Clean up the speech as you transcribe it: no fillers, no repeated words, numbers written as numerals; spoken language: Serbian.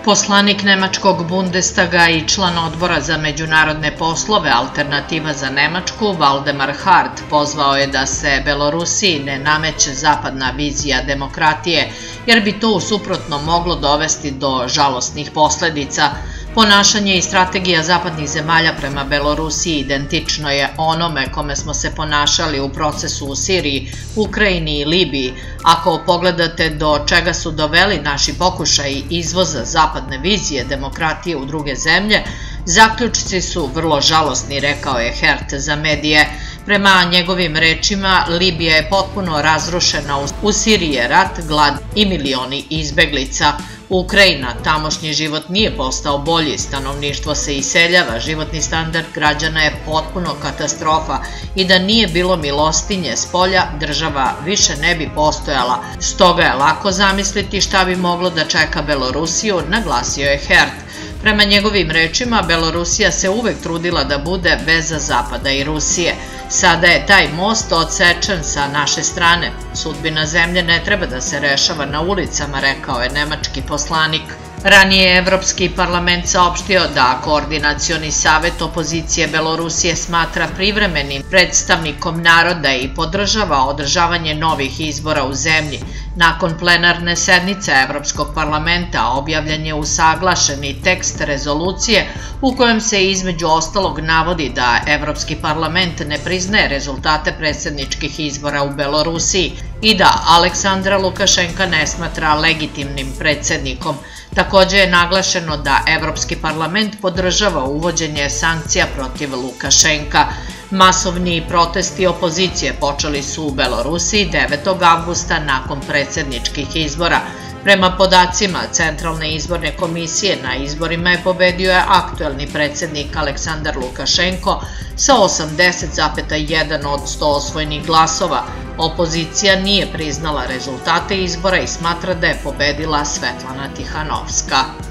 Poslanik Nemačkog Bundestaga i član odbora za međunarodne poslove Alternativa za Nemačku, Valdemar Hart, pozvao je da se Belorusiji ne nameće zapadna vizija demokratije, jer bi to u suprotnom moglo dovesti do žalosnih posledica. Ponašanje i strategija zapadnih zemalja prema Belorusiji identično je onome kome smo se ponašali u procesu u Siriji, Ukrajini i Libiji. Ako pogledate do čega su doveli naši pokušaji izvoza zapadne vizije demokratije u druge zemlje, zaključci su vrlo žalosni, rekao je Hart za medije. Prema njegovim rečima, Libija je potpuno razrušena, u Siriji je rat, glad i milioni izbeglica. Ukrajina, tamošnji život nije postao bolji, stanovništvo se iseljava, životni standard građana je potpuno katastrofa i da nije bilo milostinje spolja, država više ne bi postojala. Stoga je lako zamisliti šta bi moglo da čeka Belorusiju, naglasio je Hart. Prema njegovim rečima, Belorusija se uvek trudila da bude veza Zapada i Rusije. Sada je taj most odsečen sa naše strane. Sudbina zemlje ne treba da se rešava na ulicama, rekao je nemački poslanik. Ranije je Evropski parlament saopštio da Koordinacioni savet opozicije Belorusije smatra privremenim predstavnikom naroda i podržava održavanje novih izbora u zemlji. Nakon plenarne sednice Evropskog parlamenta objavljen je usaglašeni tekst rezolucije u kojem se između ostalog navodi da Evropski parlament ne priznaje rezultate predsjedničkih izbora u Belorusiji i da Aleksandra Lukašenka ne smatra legitimnim predsjednikom. Takođe je naglašeno da Evropski parlament podržava uvođenje sankcija protiv Lukašenka. Masovni protesti opozicije počeli su u Belorusiji 9. avgusta nakon predsjedničkih izbora. Prema podacima Centralne izborne komisije, na izborima je pobedio aktuelni predsjednik Aleksandar Lukašenko sa 80,1 od 100 osvojenih glasova. Opozicija nije priznala rezultate izbora i smatra da je pobedila Svetlana Tihanovska.